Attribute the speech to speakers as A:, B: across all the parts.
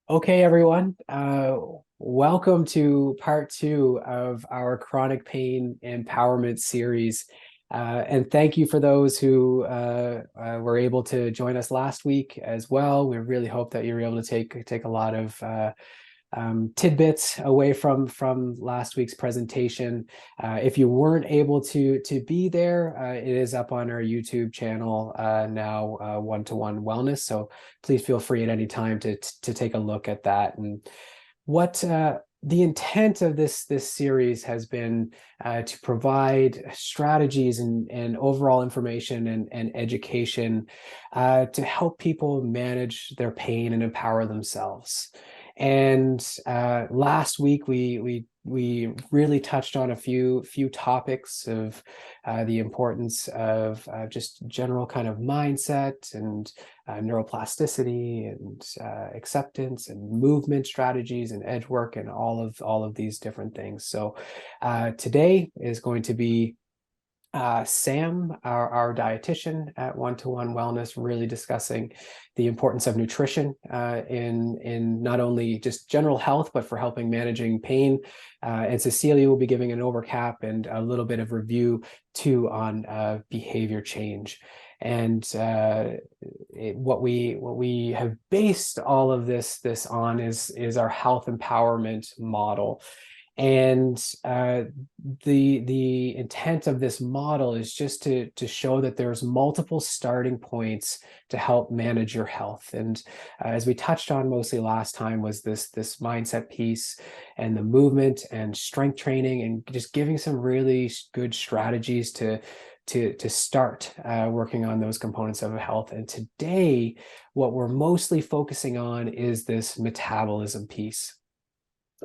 A: Okay, everyone. Welcome to part two of our chronic pain empowerment series. And thank you for those who were able to join us last week as well. We really hope that you're able to take a lot of tidbits away from last week's presentation. If you weren't able to be there, it is up on our YouTube channel now, One-to-One Wellness. So please feel free at any time to take a look at that. And what the intent of this series has been to provide strategies and overall information and education to help people manage their pain and empower themselves. And last week we really touched on a few topics of the importance of just general kind of mindset and neuroplasticity and acceptance and movement strategies and edge work and all of these different things. So today is going to be Sam, our dietitian at One-to-One Wellness, really discussing the importance of nutrition in not only just general health, but for helping managing pain. And Cecilia will be giving an overcap and a little bit of review too on behavior change. And what we have based all of this on is our health empowerment model. And the intent of this model is just to show that there's multiple starting points to help manage your health. And as we touched on mostly last time was this mindset piece and the movement and strength training and just giving some really good strategies to start working on those components of health. And today, what we're mostly focusing on is this metabolism piece.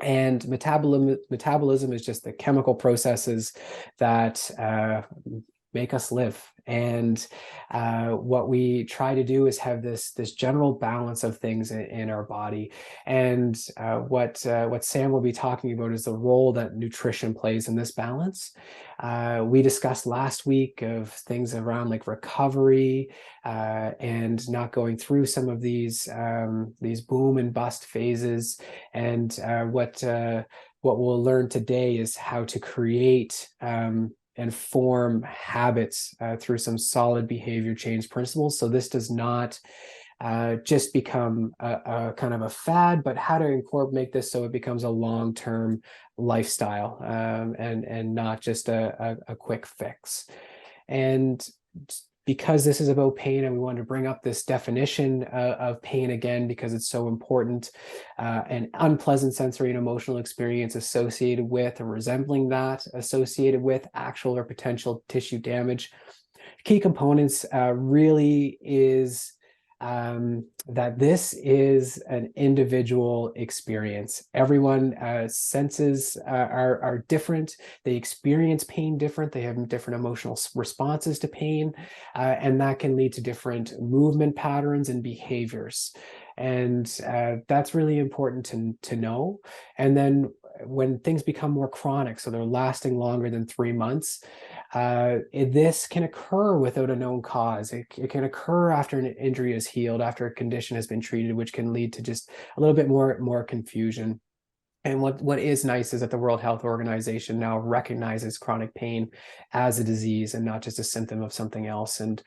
A: And metabolism is just the chemical processes that make us live. And what we try to do is have this general balance of things in our body. And what Sam will be talking about is the role that nutrition plays in this balance. We discussed last week of things around like recovery and not going through some of these boom and bust phases. And what we'll learn today is how to create and form habits through some solid behavior change principles. So this does not just become a kind of a fad, but how to make this so it becomes a long-term lifestyle and not just a quick fix. And because this is about pain, and we wanted to bring up this definition of pain again because it's so important, an unpleasant sensory and emotional experience associated with or resembling that associated with actual or potential tissue damage. Key components really is that this is an individual experience. Everyone senses are different. They experience pain different. They have different emotional responses to pain, and that can lead to different movement patterns and behaviors. And that's really important to know. And then when things become more chronic, so they're lasting longer than 3 months, this can occur without a known cause. It can occur after an injury is healed, after a condition has been treated, which can lead to just a little bit more confusion. And what is nice is that the World Health Organization now recognizes chronic pain as a disease and not just a symptom of something else. And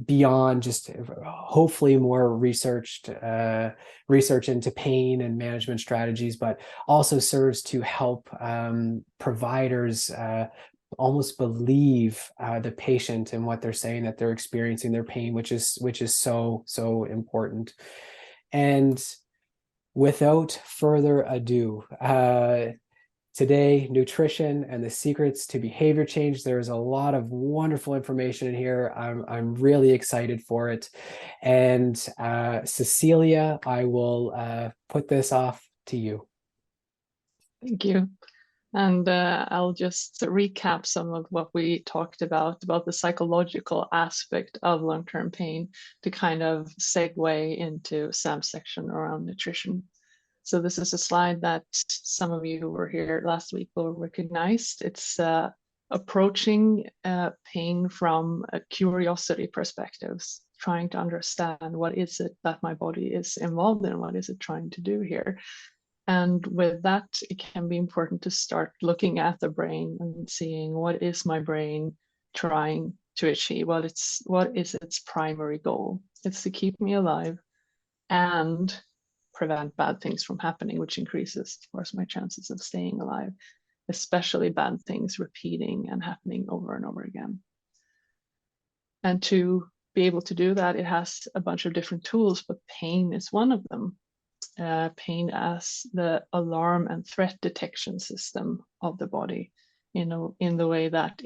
A: beyond just hopefully more research into pain and management strategies, but also serves to help providers almost believe the patient and what they're saying, that they're experiencing their pain, which is so important. And without further ado, today, nutrition and the secrets to behavior change. There's a lot of wonderful information in here. I'm really excited for it. And Cecilia, I will put this off to you.
B: Thank you. And I'll just recap some of what we talked about the psychological aspect of long-term pain to kind of segue into Sam's section around nutrition. So this is a slide that some of you who were here last week will recognize. It's a approaching pain from a curiosity perspectives, trying to understand what is it that my body is involved in, what is it trying to do here. And with that, it can be important to start looking at the brain and seeing what is my brain trying to achieve, what is its primary goal. It's to keep me alive and prevent bad things from happening, which increases, of course, my chances of staying alive, especially bad things repeating and happening over and over again. And to be able to do that, it has a bunch of different tools, but pain is one of them. Pain as the alarm and threat detection system of the body, in the way that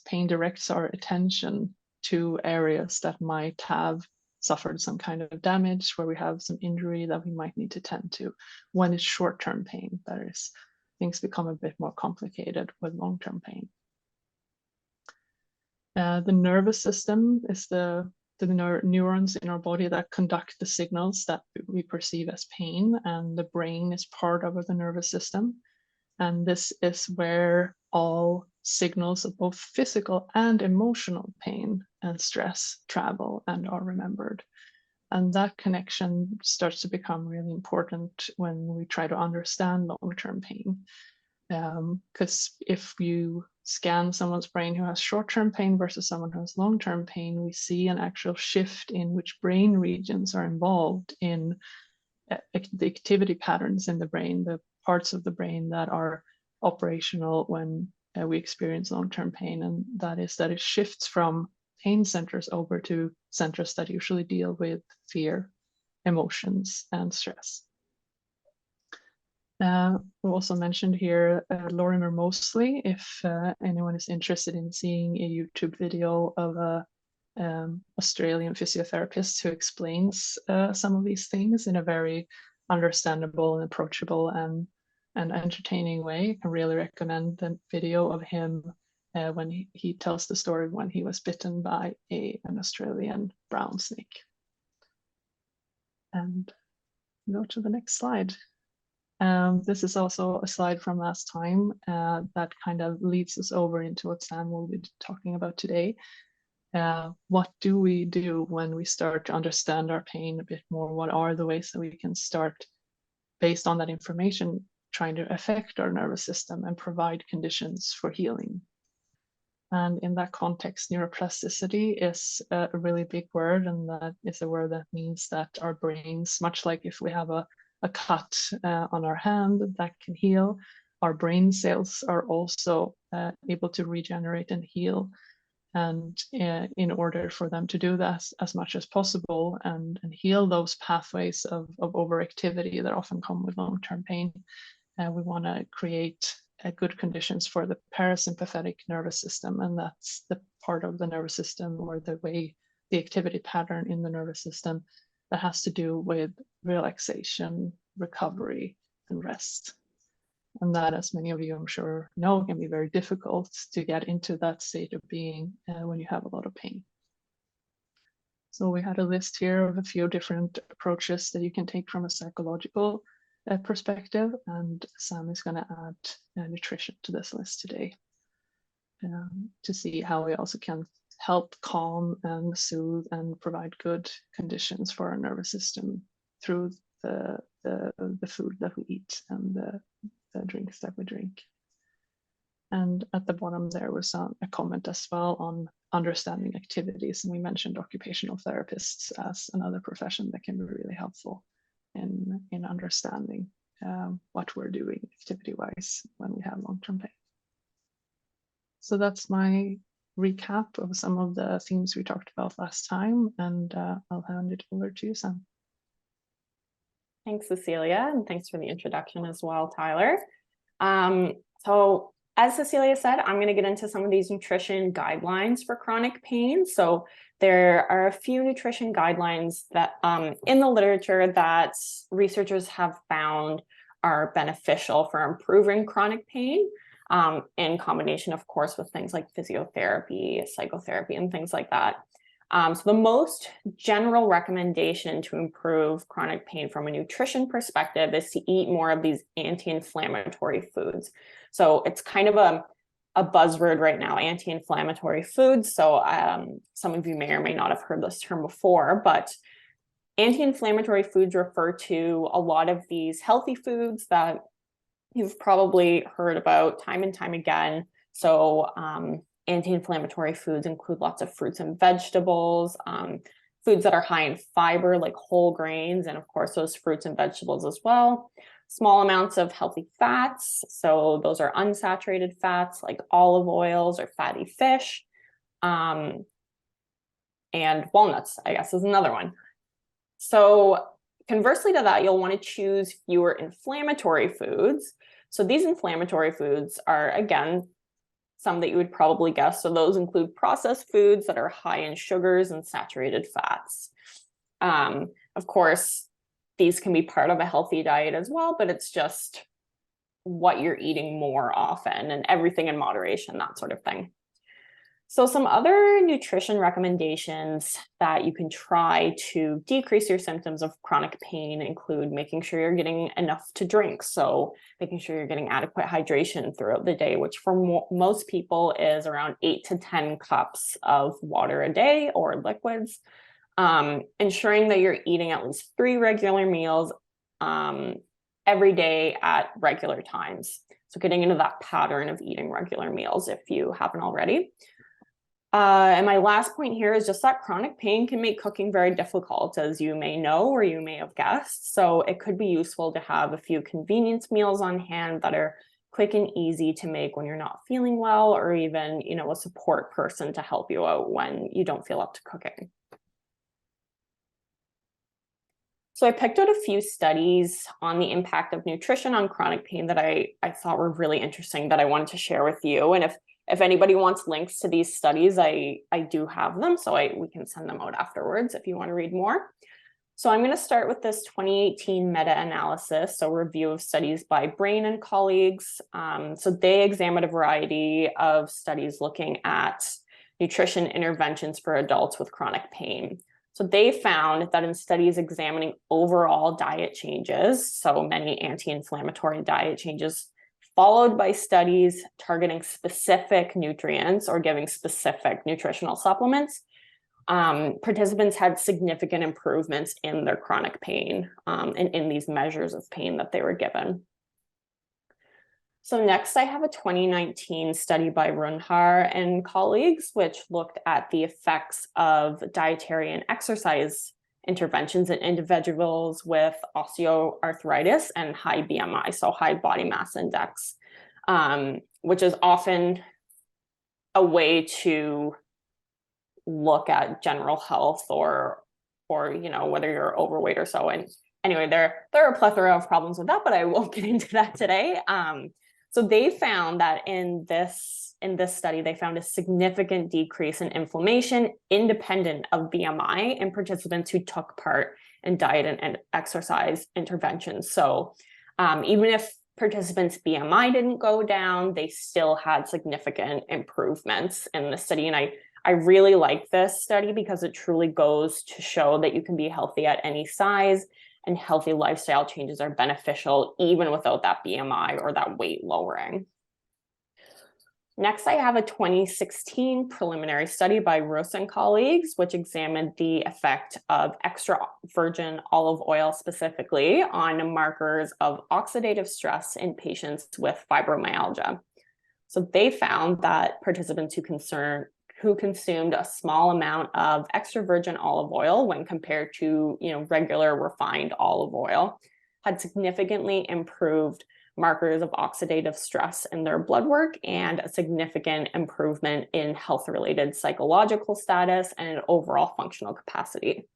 B: pain directs our attention to areas that might have suffered some kind of damage, where we have some injury that we might need to tend to. When it's short-term pain, that is, things become a bit more complicated with long-term pain. The nervous system is the neurons in our body that conduct the signals that we perceive as pain, and the brain is part of the nervous system. And this is where all signals of both physical and emotional pain and stress travel and are remembered. And that connection starts to become really important when we try to understand long-term pain. Because if you scan someone's brain who has short-term pain versus someone who has long-term pain, we see an actual shift in which brain regions are involved in the activity patterns in the brain, the parts of the brain that are operational when we experience long-term pain. And that is that it shifts from pain centers over to centers that usually deal with fear, emotions, and stress. We also mentioned here Lorimer Moseley, if anyone is interested in seeing a YouTube video of a Australian physiotherapist who explains some of these things in a very understandable and approachable and entertaining way. I can really recommend the video of him when he tells the story when he was bitten by an Australian brown snake. And go to the next slide. This is also a slide from last time that kind of leads us over into what Sam will be talking about today. What do we do when we start to understand our pain a bit more? What are the ways that we can start, based on that information, trying to affect our nervous system and provide conditions for healing? And in that context, neuroplasticity is a really big word, and that is a word that means that our brains, much like if we have a cut on our hand that can heal, our brain cells are also able to regenerate and heal. And in order for them to do that as much as possible and heal those pathways of overactivity that often come with long-term pain, we want to create good conditions for the parasympathetic nervous system. And that's the part of the nervous system, or the way, the activity pattern in the nervous system that has to do with relaxation, recovery, and rest. And that, as many of you I'm sure know, can be very difficult to get into that state of being when you have a lot of pain. So we had a list here of a few different approaches that you can take from a psychological perspective, and Sam is going to add nutrition to this list today to see how we also can help calm and soothe and provide good conditions for our nervous system through the food that we eat and the drinks that we drink. And at the bottom there was a comment as well on understanding activities, and we mentioned occupational therapists as another profession that can be really helpful in understanding what we're doing activity-wise when we have long-term pain. So that's my recap of some of the themes we talked about last time, and I'll hand it over to you, Sam.
C: Thanks, Cecilia, and thanks for the introduction as well, Tyler. So as Cecilia said, I'm going to get into some of these nutrition guidelines for chronic pain. So there are a few nutrition guidelines that in the literature that researchers have found are beneficial for improving chronic pain, in combination, of course, with things like physiotherapy, psychotherapy, and things like that. So the most general recommendation to improve chronic pain from a nutrition perspective is to eat more of these anti-inflammatory foods. So it's kind of a buzzword right now, anti-inflammatory foods. So some of you may or may not have heard this term before, but anti-inflammatory foods refer to a lot of these healthy foods that you've probably heard about time and time again. So anti-inflammatory foods include lots of fruits and vegetables, foods that are high in fiber, like whole grains, and of course those fruits and vegetables as well. Small amounts of healthy fats. So those are unsaturated fats like olive oils or fatty fish. And walnuts, I guess, is another one. So conversely to that, you'll want to choose fewer inflammatory foods. So these inflammatory foods are, again, some that you would probably guess. So those include processed foods that are high in sugars and saturated fats. Of course, these can be part of a healthy diet as well, but it's just what you're eating more often, and everything in moderation, that sort of thing. So some other nutrition recommendations that you can try to decrease your symptoms of chronic pain include making sure you're getting enough to drink. So making sure you're getting adequate hydration throughout the day, which for most people is around 8 to 10 cups of water a day or liquids. Ensuring that you're eating at least 3 regular meals every day at regular times. So getting into that pattern of eating regular meals if you haven't already. And my last point here is just that chronic pain can make cooking very difficult, as you may know or you may have guessed. So it could be useful to have a few convenience meals on hand that are quick and easy to make when you're not feeling well, or even, a support person to help you out when you don't feel up to cooking. So I picked out a few studies on the impact of nutrition on chronic pain that I thought were really interesting that I wanted to share with you. And if anybody wants links to these studies, I do have them, so we can send them out afterwards if you want to read more. So I'm going to start with this 2018 meta-analysis, so review of studies by Brain and colleagues. So they examined a variety of studies looking at nutrition interventions for adults with chronic pain. So they found that in studies examining overall diet changes, so many anti-inflammatory diet changes, followed by studies targeting specific nutrients or giving specific nutritional supplements, participants had significant improvements in their chronic pain and in these measures of pain that they were given. So next, I have a 2019 study by Runhar and colleagues, which looked at the effects of dietary and exercise interventions in individuals with osteoarthritis and high BMI, so high body mass index, which is often a way to look at general health or whether you're overweight or so. And anyway, there are a plethora of problems with that, but I won't get into that today. So they found that in this study, they found a significant decrease in inflammation independent of BMI in participants who took part in diet and exercise interventions. So even if participants' BMI didn't go down, they still had significant improvements in the study. And I really like this study because it truly goes to show that you can be healthy at any size, and healthy lifestyle changes are beneficial even without that BMI or that weight lowering. Next, I have a 2016 preliminary study by Roos and colleagues, which examined the effect of extra virgin olive oil specifically on markers of oxidative stress in patients with fibromyalgia. So they found that participants who consumed a small amount of extra virgin olive oil when compared to regular refined olive oil had significantly improved markers of oxidative stress in their blood work and a significant improvement in health-related psychological status and overall functional capacity.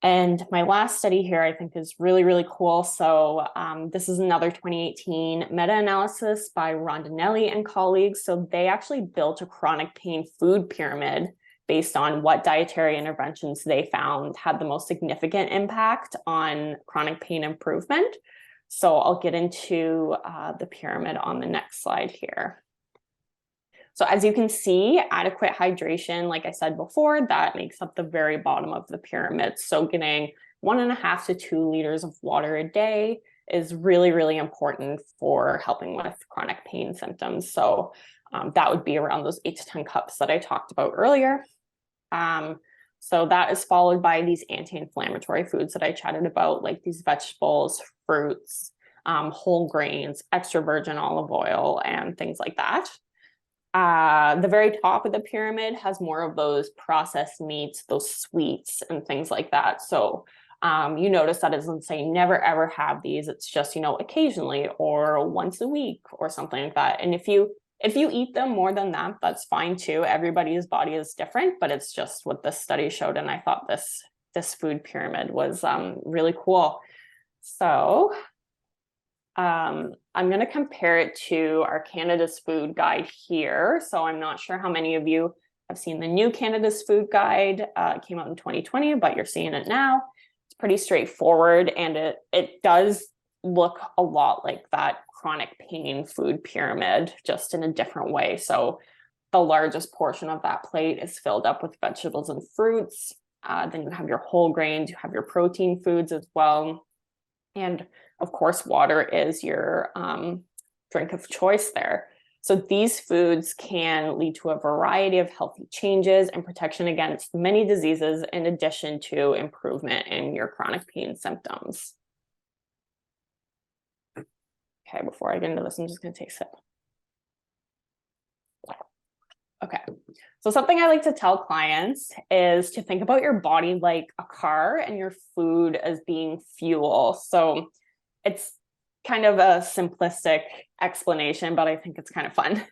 C: And my last study here, I think, is really, really cool. So this is another 2018 meta-analysis by Rondinelli and colleagues. So they actually built a chronic pain food pyramid based on what dietary interventions they found had the most significant impact on chronic pain improvement. So I'll get into the pyramid on the next slide here. So as you can see, adequate hydration, like I said before, that makes up the very bottom of the pyramid. So getting 1.5 to 2 liters of water a day, is really, really important for helping with chronic pain symptoms. So that would be around those 8 to 10 cups that I talked about earlier. So that is followed by these anti-inflammatory foods that I chatted about, like these vegetables, fruits, whole grains, extra virgin olive oil, and things like that. The very top of the pyramid has more of those processed meats, those sweets, and things like that. So you notice that it doesn't say never ever have these. It's just, occasionally or once a week or something like that. And if you eat them more than that, that's fine too. Everybody's body is different, but it's just what this study showed. And I thought this food pyramid was really cool. So I'm going to compare it to our Canada's Food Guide here. So I'm not sure how many of you have seen the new Canada's Food Guide. It came out in 2020, but you're seeing it now. It's pretty straightforward, and it does look a lot like that chronic pain food pyramid, just in a different way. So the largest portion of that plate is filled up with vegetables and fruits. Then you have your whole grains, you have your protein foods as well. And of course, water is your drink of choice there. So these foods can lead to a variety of healthy changes and protection against many diseases, in addition to improvement in your chronic pain symptoms. Okay, before I get into this, I'm just going to take a sip. Okay, so something I like to tell clients is to think about your body like a car and your food as being fuel. So it's kind of a simplistic explanation, but I think it's kind of fun.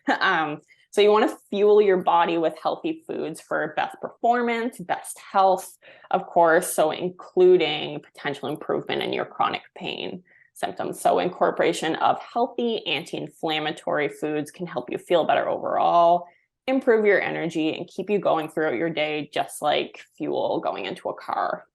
C: So you want to fuel your body with healthy foods for best performance, best health, of course, so including potential improvement in your chronic pain symptoms. So incorporation of healthy anti-inflammatory foods can help you feel better overall, improve your energy, and keep you going throughout your day, just like fuel going into a car.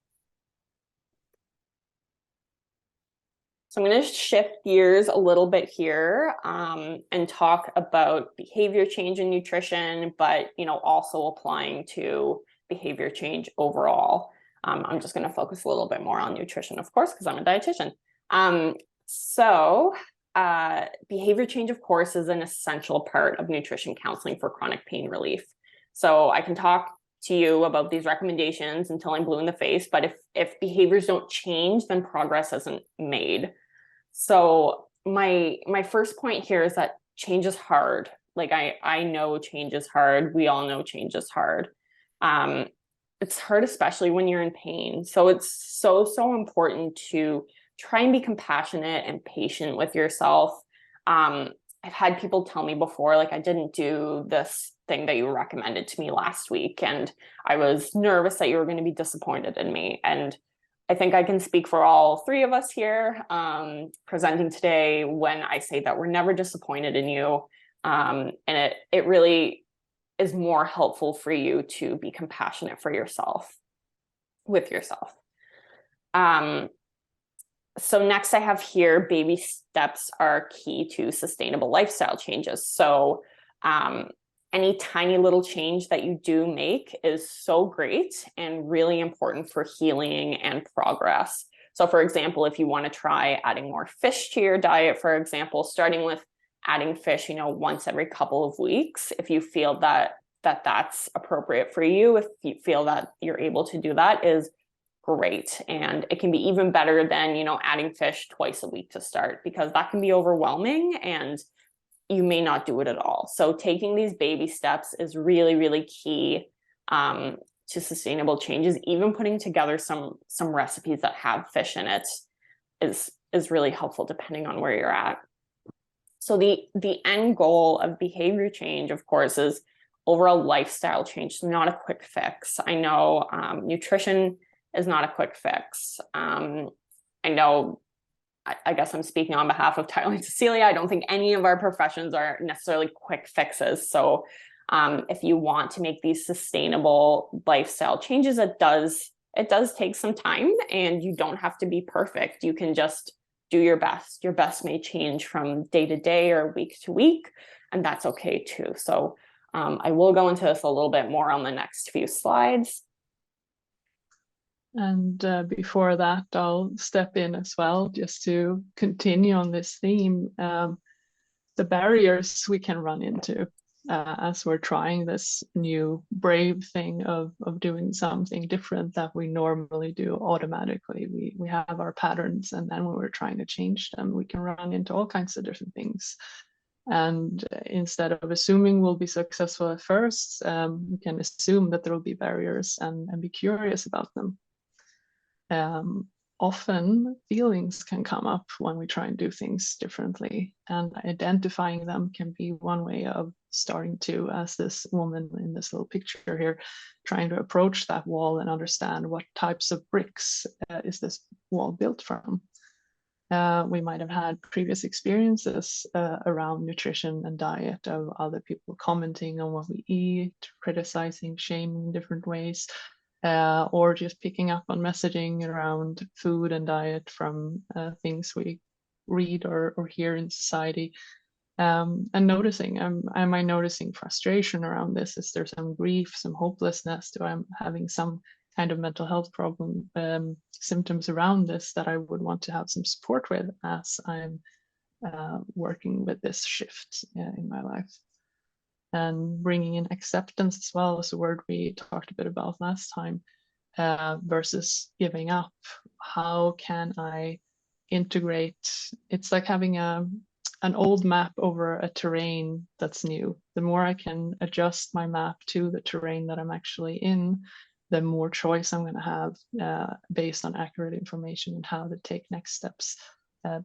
C: So I'm going to shift gears a little bit here and talk about behavior change in nutrition, but also applying to behavior change overall. I'm just going to focus a little bit more on nutrition, of course, because I'm a dietitian. Behavior change, of course, is an essential part of nutrition counseling for chronic pain relief. So I can talk to you about these recommendations until I'm blue in the face, but if behaviors don't change, then progress isn't made. So my first point here is that change is hard. Like I know change is hard. We all know change is hard. It's hard, especially when you're in pain. So it's so important to try and be compassionate and patient with yourself. I've had people tell me before, like, I didn't do this thing that you recommended to me last week, and I was nervous that you were going to be disappointed in me. And I think I can speak for all three of us here presenting today when I say that we're never disappointed in you. And it really is more helpful for you to be compassionate for yourself, with yourself. So next I have here, baby steps are key to sustainable lifestyle changes. So any tiny little change that you do make is so great and really important for healing and progress. So for example, if you want to try adding more fish to your diet, for example, starting with adding fish, once every couple of weeks, if you feel that that's appropriate for you, if you feel that you're able to do that, is great. And it can be even better than, adding fish twice a week to start, because that can be overwhelming and you may not do it at all. So taking these baby steps is really, really key to sustainable changes. Even putting together some recipes that have fish in it is really helpful depending on where you're at. So the end goal of behavior change, of course, is overall lifestyle change, not a quick fix. I know nutrition is not a quick fix. I know, I guess I'm speaking on behalf of Tyler and Cecilia. I don't think any of our professions are necessarily quick fixes. So if you want to make these sustainable lifestyle changes, it does take some time, and you don't have to be perfect. You can just do your best. Your best may change from day to day or week to week, and that's okay too. So I will go into this a little bit more on the next few slides.
B: And before that, I'll step in as well, just to continue on this theme. The barriers we can run into as we're trying this new brave thing of doing something different that we normally do automatically. We have our patterns, and then when we're trying to change them, we can run into all kinds of different things. And instead of assuming we'll be successful at first, we can assume that there will be barriers and be curious about them. Often feelings can come up when we try and do things differently, and identifying them can be one way of starting to, as this woman in this little picture here, trying to approach that wall and understand what types of bricks is this wall built from. We might have had previous experiences around nutrition and diet, of other people commenting on what we eat, criticizing, shaming in different ways, or just picking up on messaging around food and diet from things we read or hear in society. And noticing, am I noticing frustration around this? Is there some grief, some hopelessness? Do I'm having some kind of mental health problem, symptoms around this that I would want to have some support with as I'm working with this shift in my life? And bringing in acceptance as well is a word we talked a bit about last time, versus giving up. How can I integrate? It's like having an old map over a terrain that's new. The more I can adjust my map to the terrain that I'm actually in, the more choice I'm going to have based on accurate information and how to take next steps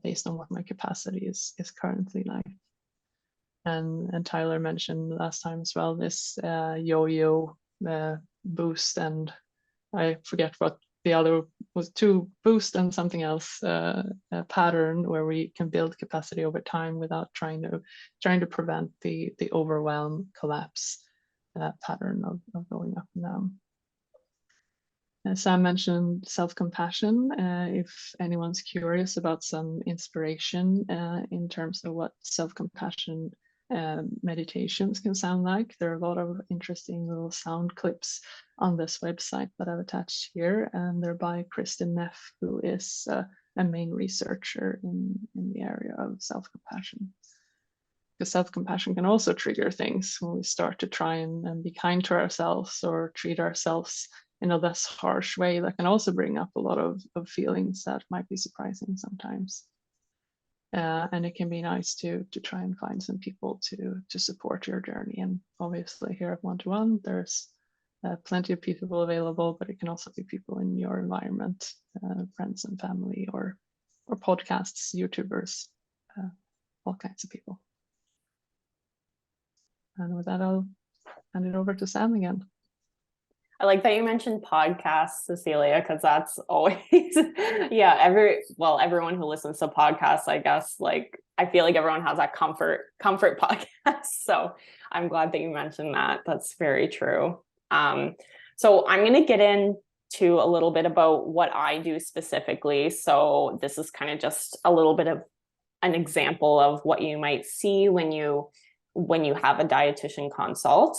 B: based on what my capacity is currently like. And Tyler mentioned last time as well, this yo-yo boost, and I forget what the other was, to boost and something else, a pattern where we can build capacity over time without trying to prevent the overwhelm, collapse pattern of going up and down. Sam mentioned self-compassion. If anyone's curious about some inspiration in terms of what self-compassion meditations can sound like, there are a lot of interesting little sound clips on this website that I've attached here, and they're by Kristen Neff, who is a main researcher in the area of self-compassion. Because self-compassion can also trigger things when we start to try and be kind to ourselves or treat ourselves in a less harsh way. That can also bring up a lot of feelings that might be surprising sometimes. And it can be nice to try and find some people to support your journey. And obviously here at One-to-One, there's plenty of people available, but it can also be people in your environment, friends and family, or podcasts, YouTubers, all kinds of people. And with that, I'll hand it over to Sam again.
C: I like that you mentioned podcasts, Cecilia, because that's always, yeah, everyone who listens to podcasts, I guess, like, I feel like everyone has that comfort podcast. So I'm glad that you mentioned that. That's very true. So I'm going to get into a little bit about what I do specifically. So this is kind of just a little bit of an example of what you might see when you have a dietitian consult.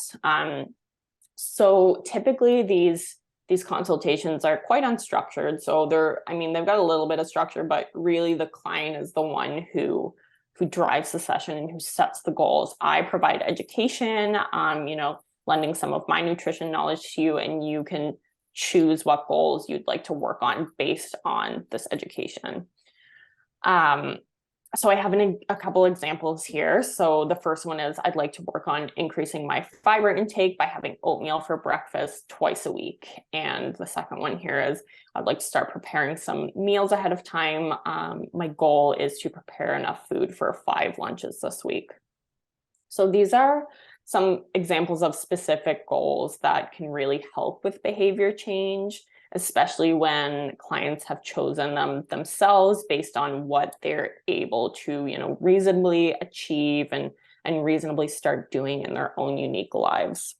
C: So typically these consultations are quite unstructured. So they've got a little bit of structure, but really the client is the one who drives the session and who sets the goals. I provide education, lending some of my nutrition knowledge to you, and you can choose what goals you'd like to work on based on this education. So I have a couple examples here. So the first one is I'd like to work on increasing my fiber intake by having oatmeal for breakfast twice a week. And the second one here is I'd like to start preparing some meals ahead of time. My goal is to prepare enough food for 5 lunches this week. So these are some examples of specific goals that can really help with behavior change, especially when clients have chosen them themselves based on what they're able to, reasonably achieve and reasonably start doing in their own unique lives.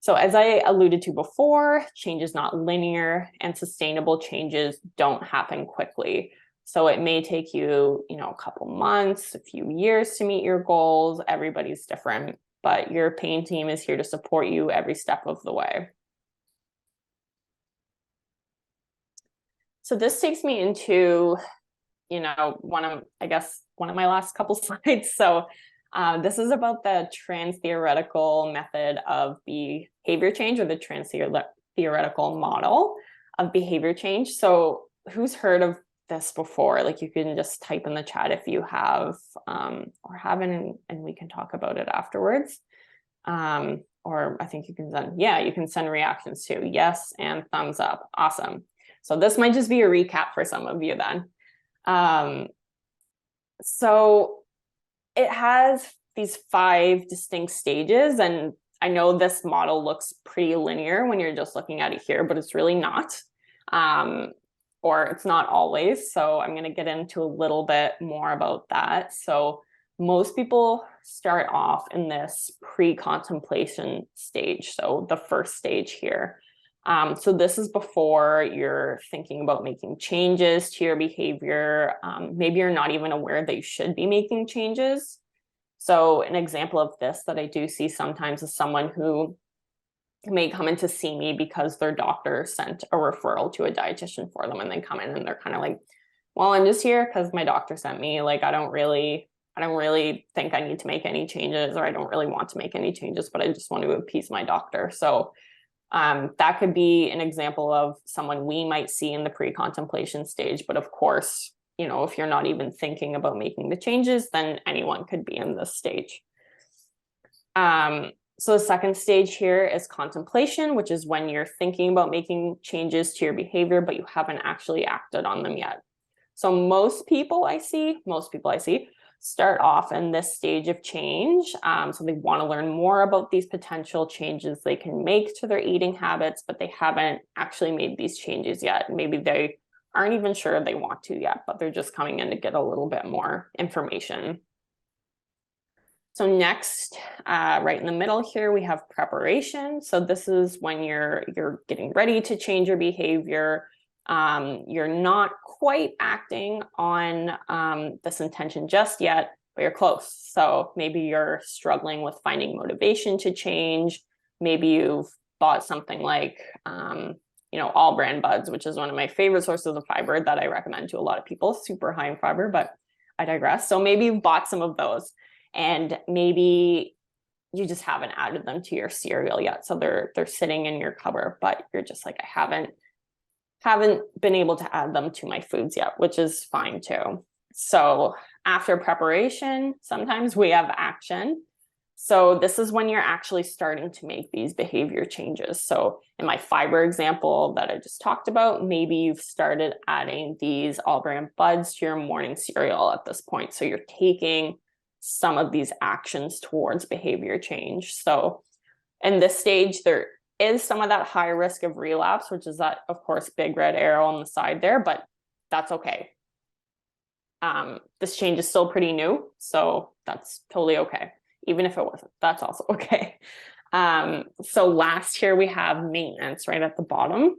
C: So as I alluded to before, change is not linear, and sustainable changes don't happen quickly. So it may take you, a couple months, a few years to meet your goals. Everybody's different. but your pain team is here to support you every step of the way. So this takes me into, one of my last couple slides. So this is about the trans-theoretical method of behavior change, or the trans-theoretical model of behavior change. So who's heard of this before? Like, you can just type in the chat if you have or haven't, and we can talk about it afterwards. Or I think you can send reactions too. Yes, and thumbs up. Awesome. So this might just be a recap for some of you then. So it has these 5 distinct stages, and I know this model looks pretty linear when you're just looking at it here, but it's really not. Or it's not always. So I'm going to get into a little bit more about that. So most people start off in this pre-contemplation stage. So the first stage here. So this is before you're thinking about making changes to your behavior. Maybe you're not even aware that you should be making changes. So an example of this that I do see sometimes is someone who may come in to see me because their doctor sent a referral to a dietitian for them, and they come in and they're kind of like, well, I'm just here because my doctor sent me. Like, I don't really think I need to make any changes, or I don't really want to make any changes, but I just want to appease my doctor. So that could be an example of someone we might see in the pre-contemplation stage. But of course, if you're not even thinking about making the changes, then anyone could be in this stage. So the second stage here is contemplation, which is when you're thinking about making changes to your behavior, but you haven't actually acted on them yet. So most people I see start off in this stage of change. So they want to learn more about these potential changes they can make to their eating habits, but they haven't actually made these changes yet. Maybe they aren't even sure they want to yet, but they're just coming in to get a little bit more information. So next, right in the middle here, we have preparation. So this is when you're getting ready to change your behavior. You're not quite acting on this intention just yet, but you're close. So maybe you're struggling with finding motivation to change. Maybe you've bought something like, all bran buds, which is one of my favorite sources of fiber that I recommend to a lot of people, super high in fiber, but I digress. So maybe you've bought some of those, and maybe you just haven't added them to your cereal yet. So they're sitting in your cupboard, but you're just like, I haven't been able to add them to my foods yet, which is fine too. So after preparation, sometimes we have action. So this is when you're actually starting to make these behavior changes. So in my fiber example that I just talked about, maybe you've started adding these all-bran buds to your morning cereal at this point. So you're taking some of these actions towards behavior change. So in this stage, there is some of that high risk of relapse, which is that, of course, big red arrow on the side there, but that's okay. This change is still pretty new, so that's totally okay. Even if it wasn't, that's also okay. So last here we have maintenance right at the bottom.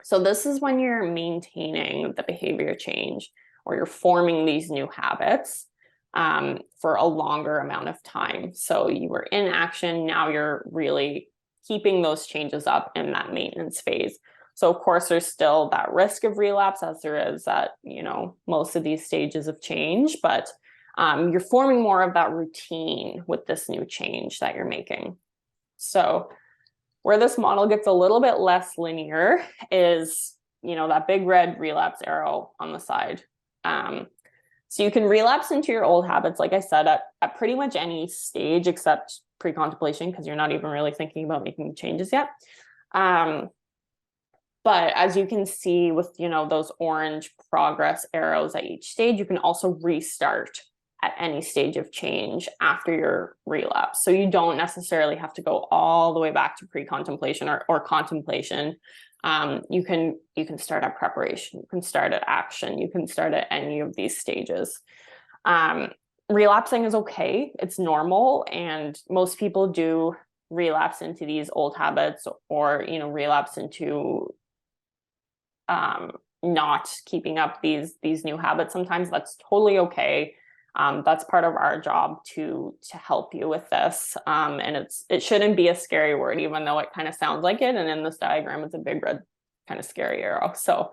C: So this is when you're maintaining the behavior change, or you're forming these new habits for a longer amount of time. So you were in action, now you're really keeping those changes up in that maintenance phase. So of course, there's still that risk of relapse, as there is at most of these stages of change, but you're forming more of that routine with this new change that you're making. So where this model gets a little bit less linear is, that big red relapse arrow on the side. So you can relapse into your old habits, like I said, at pretty much any stage except pre-contemplation, because you're not even really thinking about making changes yet. But as you can see with, those orange progress arrows at each stage, you can also restart at any stage of change after your relapse. So you don't necessarily have to go all the way back to pre-contemplation or contemplation. You can start at preparation, you can start at action, you can start at any of these stages. Relapsing is okay, it's normal, and most people do relapse into these old habits, or relapse into not keeping up these new habits. Sometimes that's totally okay. That's part of our job to help you with this. And it shouldn't be a scary word, even though it kind of sounds like it. And in this diagram, it's a big red kind of scary arrow. So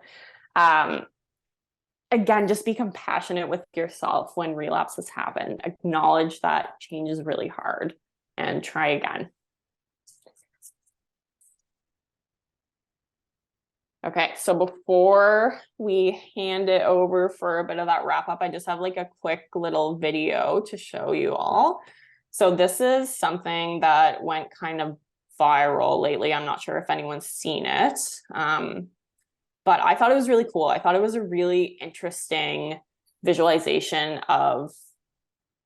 C: again, just be compassionate with yourself when relapses happen. Acknowledge that change is really hard and try again. Okay, so before we hand it over for a bit of that wrap up, I just have like a quick little video to show you all. So this is something that went kind of viral lately. I'm not sure if anyone's seen it, but I thought it was really cool. I thought it was a really interesting visualization of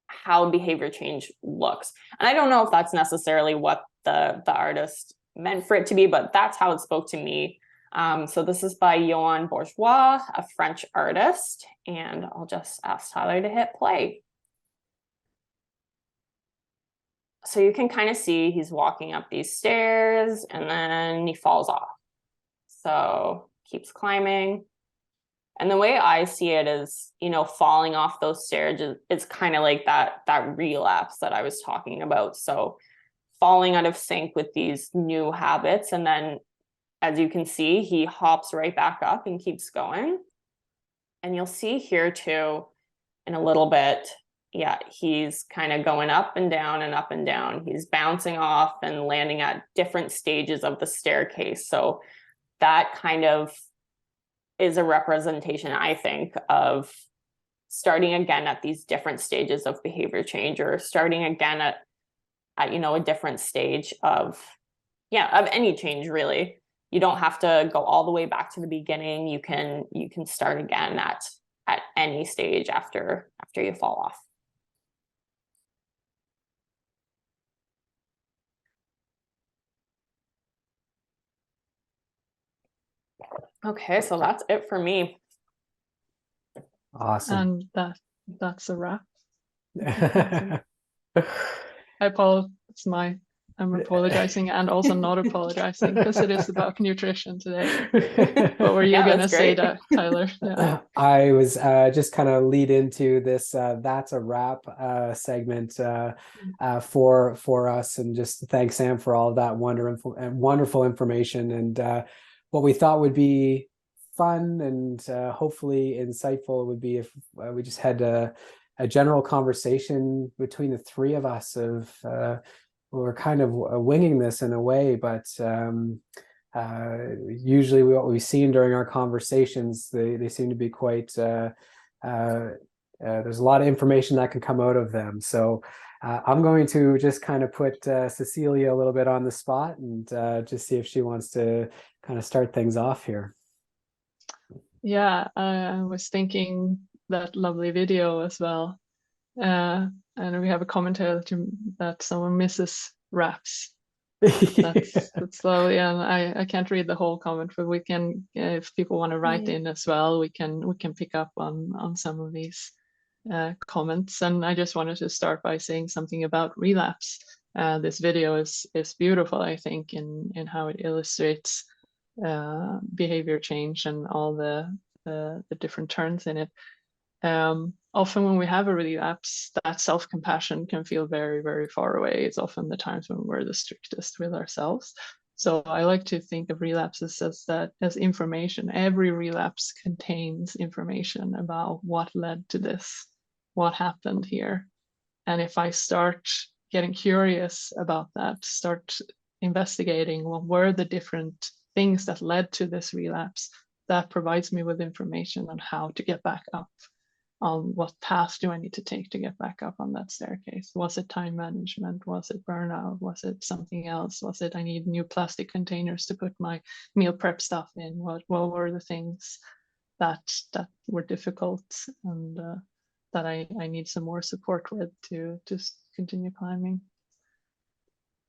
C: how behavior change looks. And I don't know if that's necessarily what the artist meant for it to be, but that's how it spoke to me. So this is by Johan Bourgeois, a French artist, and I'll just ask Tyler to hit play. So you can kind of see he's walking up these stairs and then he falls off. So keeps climbing. And the way I see it is, you know, falling off those stairs is kind of like that relapse that I was talking about. So falling out of sync with these new habits, and then as you can see, he hops right back up and keeps going. And you'll see here too, in a little bit, yeah, he's kind of going up and down and up and down. He's bouncing off and landing at different stages of the staircase. So that kind of is a representation, I think, of starting again at these different stages of behavior change, or starting again at you know, a different stage of any change, really. You don't have to go all the way back to the beginning. You can start again at any stage after you fall off. Okay, so that's it for me.
A: Awesome.
B: And that's a wrap. I apologize. I'm apologizing and also not apologizing, because it is about nutrition today. What were you gonna say, Tyler? Yeah.
A: I was just kind of lead into this that's a wrap segment for us, and just thank Sam for all of that wonderful information, and what we thought would be fun and hopefully insightful would be if we just had a general conversation between the three of us of we're kind of winging this in a way, but usually what we've seen during our conversations, they seem to be quite, there's a lot of information that can come out of them. So I'm going to just kind of put Cecilia a little bit on the spot and just see if she wants to kind of start things off here.
B: Yeah, I was thinking that lovely video as well. And we have a commentator that someone misses wraps. That's lovely, and I can't read the whole comment, but we can, if people want to write in as well, we can pick up on some of these comments. And I just wanted to start by saying something about relapse. This video is beautiful, I think, in how it illustrates behavior change and all the different turns in it. Often when we have a relapse, that self-compassion can feel very, very far away. It's often the times when we're the strictest with ourselves. So I like to think of relapses as information. Every relapse contains information about what led to this, what happened here. And if I start getting curious about that, start investigating what were the different things that led to this relapse, that provides me with information on how to get back up. What path do I need to take to get back up on that staircase? Was it time management? Was it burnout? Was it something else? Was it I need new plastic containers to put my meal prep stuff in? What were the things that were difficult and that I need some more support with to just continue climbing?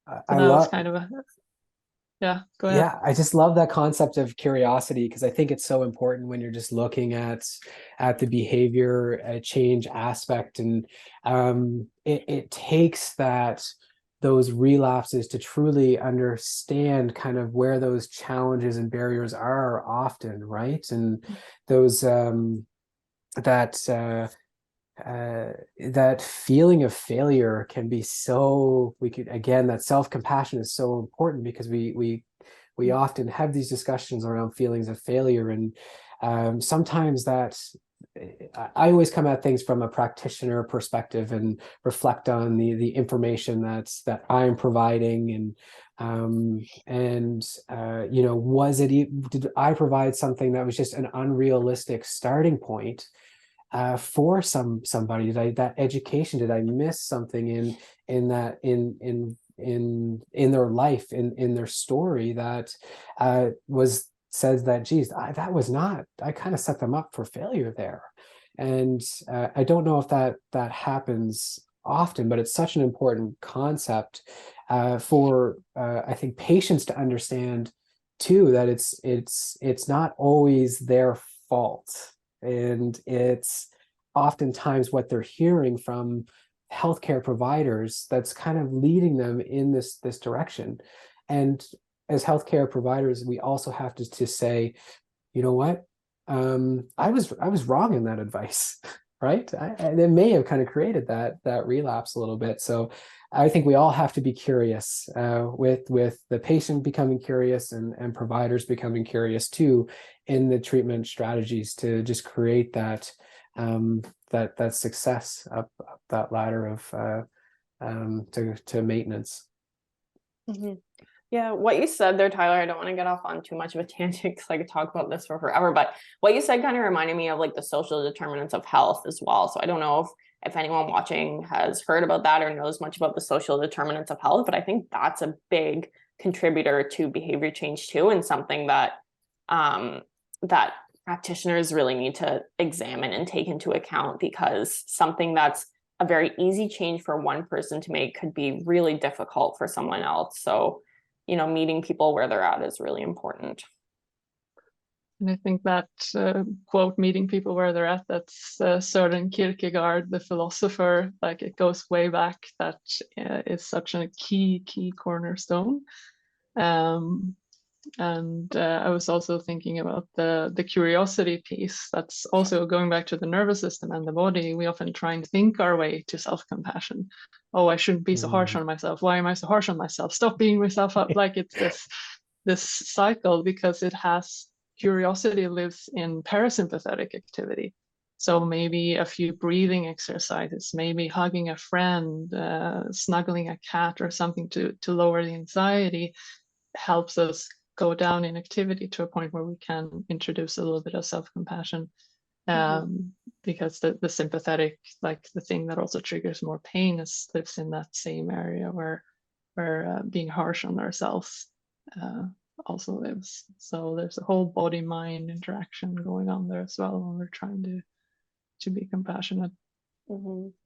B: So that was kind of a yeah, go ahead.
A: Yeah, I just love that concept of curiosity, because I think it's so important when you're just looking at the behavior change aspect, and it takes those relapses to truly understand kind of where those challenges and barriers are often, right? And those that feeling of failure can be so, again, that self-compassion is so important, because we often have these discussions around feelings of failure, and sometimes that I always come at things from a practitioner perspective and reflect on the information that I'm providing, and you know, did I provide something that was just an unrealistic starting point for somebody? That education, did I miss something in that in their life, in their story, that says that, geez, that was not, I kind of set them up for failure there. And I don't know if that happens often, but it's such an important concept for I think patients to understand too, that it's not always their fault, and it's oftentimes what they're hearing from healthcare providers that's kind of leading them in this direction. And as healthcare providers, we also have to say, you know what, I was wrong in that advice, right? And it may have kind of created that relapse a little bit. So I think we all have to be curious, with the patient becoming curious, and providers becoming curious too, in the treatment strategies, to just create that that success up that ladder of to maintenance.
C: Mm-hmm. Yeah, what you said there, Tyler, I don't want to get off on too much of a tangent because I could talk about this for forever, but what you said kind of reminded me of like the social determinants of health as well. So I don't know if anyone watching has heard about that or knows much about the social determinants of health, but I think that's a big contributor to behavior change too, and something that that practitioners really need to examine and take into account, because something that's a very easy change for one person to make could be really difficult for someone else. So, you know, meeting people where they're at is really important.
B: And I think that quote, meeting people where they're at, that's Søren Kierkegaard, the philosopher, like it goes way back. That is such a key cornerstone. And I was also thinking about the curiosity piece. That's also going back to the nervous system and the body. We often try and think our way to self-compassion. Oh, I shouldn't be so harsh on myself. Why am I so harsh on myself? Stop beating myself up. Like it's this cycle, because it has, curiosity lives in parasympathetic activity. So maybe a few breathing exercises, maybe hugging a friend, snuggling a cat or something to lower the anxiety, helps us go down in activity to a point where we can introduce a little bit of self-compassion. Because the sympathetic, like the thing that also triggers more pain, lives in that same area where being harsh on ourselves also lives. So there's a whole body-mind interaction going on there as well when we're trying to be compassionate.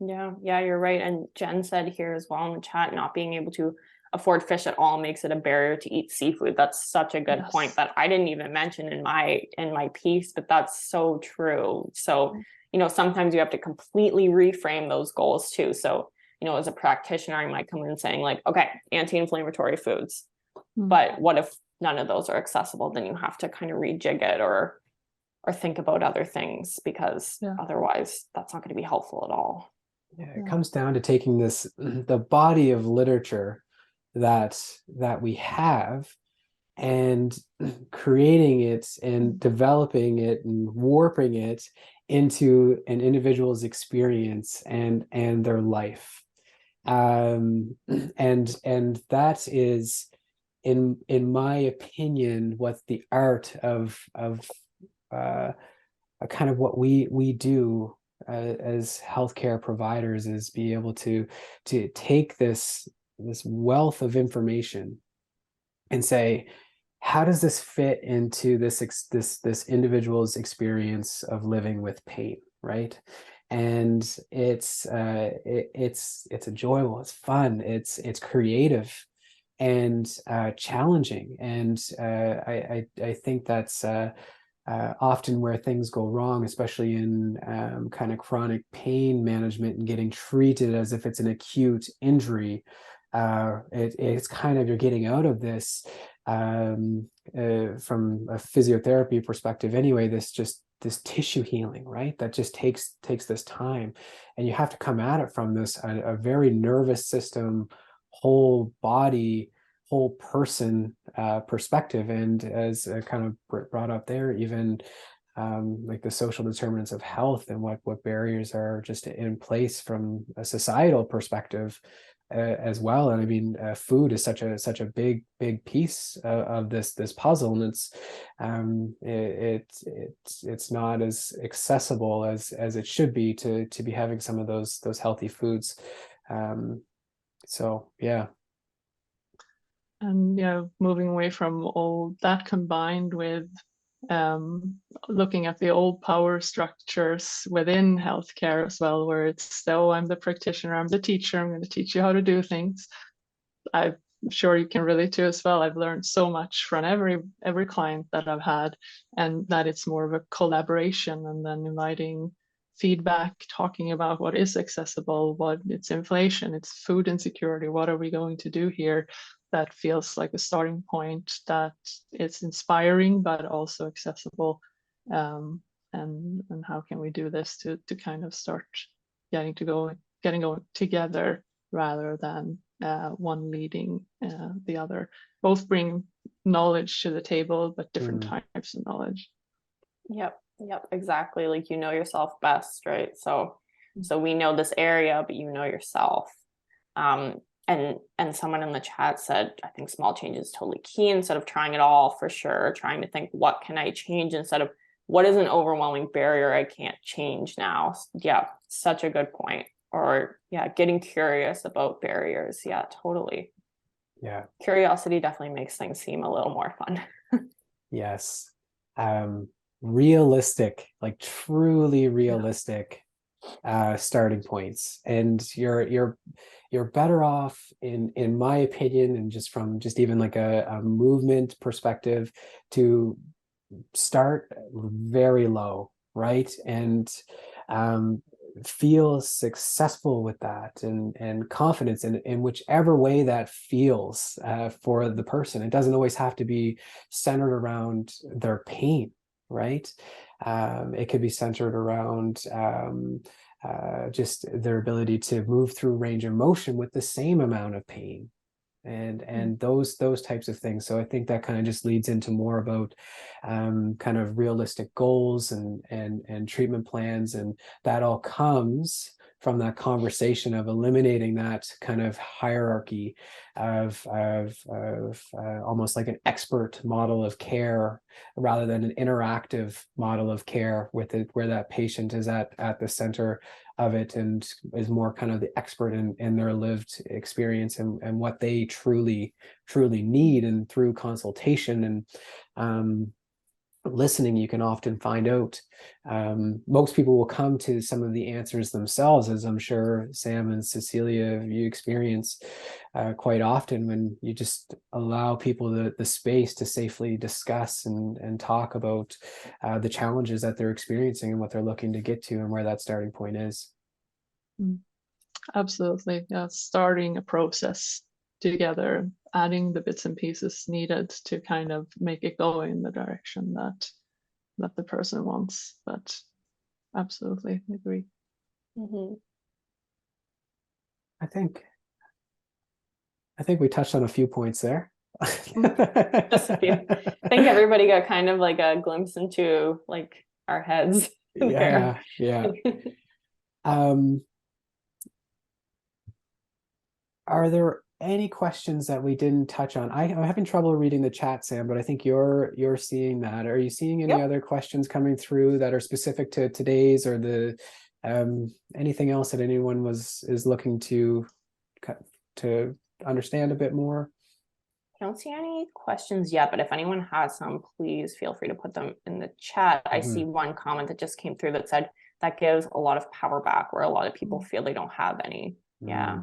C: Yeah, you're right. And Jen said here as well in the chat, not being able to afford fish at all makes it a barrier to eat seafood. That's such a good point that I didn't even mention in my piece, but that's so true. So, you know, sometimes you have to completely reframe those goals too. So, you know, as a practitioner, I might come in saying like, okay, anti-inflammatory foods, but what if none of those are accessible? Then you have to kind of rejig it or think about other things, because otherwise that's not going to be helpful at all.
A: Yeah, it comes down to taking the body of literature that we have, and creating it and developing it and warping it into an individual's experience and their life. And that is, in my opinion, what the art of kind of what we do as healthcare providers is, be able to take this wealth of information and say, how does this fit into this individual's experience of living with pain, right? And it's enjoyable, it's fun, it's creative, and challenging. And I think that's often where things go wrong, especially in kind of chronic pain management and getting treated as if it's an acute injury. It's kind of, you're getting out of this from a physiotherapy perspective anyway, this this tissue healing, right? That just takes this time, and you have to come at it from this a very nervous system, whole body, whole person perspective. And as kind of brought up there, even like the social determinants of health and what barriers are just in place from a societal perspective as well. And I mean, food is such a big piece of this puzzle, and it's not as accessible as it should be to be having some of those healthy foods. So yeah.
B: And moving away from all that, combined with looking at the old power structures within healthcare as well, where it's, oh, I'm the practitioner, I'm the teacher, I'm going to teach you how to do things. I'm sure you can relate to as well. I've learned so much from every client that I've had, and that it's more of a collaboration, and then inviting feedback, talking about what is accessible, what it's inflation, it's food insecurity, what are we going to do here? That feels like a starting point, that it's inspiring but also accessible, and how can we do this to kind of start getting going together, rather than one leading the other. Both bring knowledge to the table, but different types of knowledge.
C: Yep, exactly. Like, you know yourself best, right? So we know this area, but you know yourself. And someone in the chat said, I think small change is totally key, instead of trying it all, for sure, trying to think, what can I change, instead of what is an overwhelming barrier I can't change now. Yeah, such a good point. Or yeah, getting curious about barriers. Yeah, totally.
A: Yeah.
C: Curiosity definitely makes things seem a little more fun.
A: Yes. Realistic, like truly realistic starting points. And you're better off, in my opinion, and just from even like a movement perspective, to start very low, right? And feel successful with that, and confidence in whichever way that feels for the person. It doesn't always have to be centered around their pain, right? It could be centered around just their ability to move through range of motion with the same amount of pain, and those types of things. So I think that kind of just leads into more about kind of realistic goals and treatment plans, and that all comes from that conversation of eliminating that kind of hierarchy of almost like an expert model of care, rather than an interactive model of care with it, where that patient is at the center of it, and is more kind of the expert in their lived experience, and what they truly need. And through consultation and listening, you can often find out. Most people will come to some of the answers themselves, as I'm sure Sam and Cecilia, you experience quite often, when you just allow people the space to safely discuss and talk about the challenges that they're experiencing, and what they're looking to get to, and where that starting point is.
B: Absolutely. Yeah, starting a process together, adding the bits and pieces needed to kind of make it go in the direction that the person wants. But absolutely agree.
A: I think we touched on a few points there.
C: Just a few. I think everybody got kind of like a glimpse into like our heads.
A: Yeah. Are there any questions that we didn't touch on? I'm having trouble reading the chat, Sam, but I think you're seeing that. Are you seeing any other questions coming through that are specific to today's, or the anything else that anyone is looking to understand a bit more?
C: I don't see any questions yet, but if anyone has some, please feel free to put them in the chat. I see one comment that just came through that said that gives a lot of power back, where a lot of people feel they don't have any. Yeah.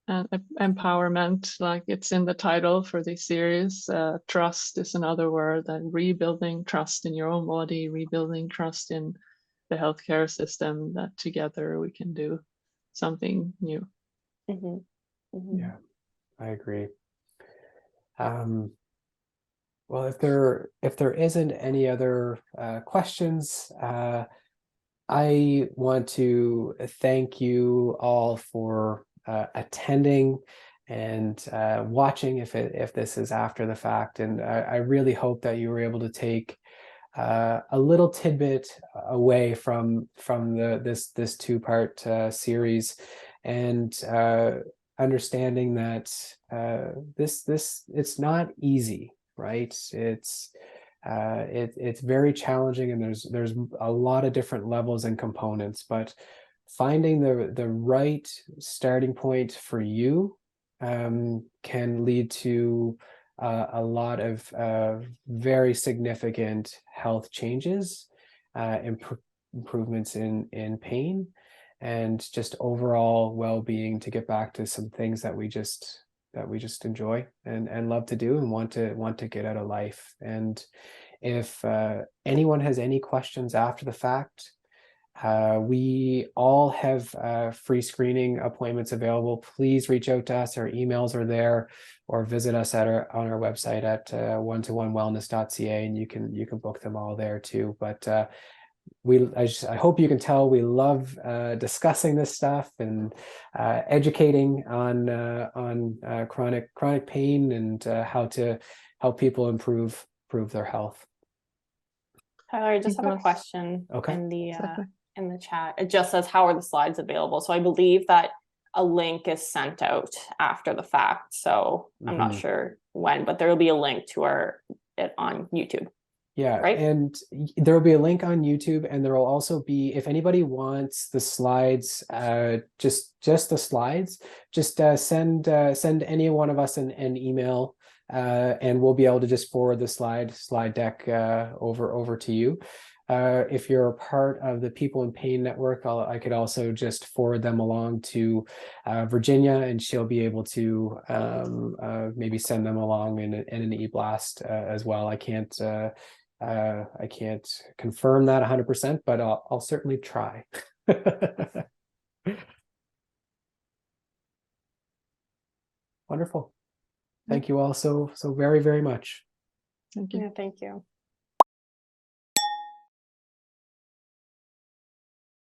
B: And empowerment, like it's in the title for this series. Trust is another word, and rebuilding trust in your own body, rebuilding trust in the healthcare system, that together we can do something new.
A: Yeah, I agree. Well, if there isn't any other questions, I want to thank you all for attending and watching if this is after the fact. And I really hope that you were able to take a little tidbit away from this two-part series, and understanding that it's not easy, right? It's very challenging, and there's a lot of different levels and components, but finding the right starting point for you can lead to a lot of very significant health changes, improvements in pain, and just overall well-being, to get back to some things that we just enjoy and love to do and want to get out of life. And if anyone has any questions after the fact, we all have free screening appointments available. Please reach out to us. Our emails are there, or visit us on our website at one-to-one-wellness.ca, and you can book them all there too. But I hope you can tell we love discussing this stuff and educating on chronic pain, and how to help people improve their health.
C: Tyler, I just have a question
A: Okay.
C: In the chat. It just says, how are the slides available? So I believe that a link is sent out after the fact. So I'm not sure when, but there will be a link to it on YouTube.
A: Yeah,
C: right?
A: And there will be a link on YouTube, and there will also be, if anybody wants the slides, just the slides, just send any one of us an email, and we'll be able to just forward the slide deck over to you. If you're a part of the People in Pain Network, I could also just forward them along to Virginia, and she'll be able to maybe send them along in an e-blast as well. I can't confirm that 100%, but I'll certainly try. Wonderful. Thank you all so very, very much.
B: Thank you.
C: Yeah, thank you.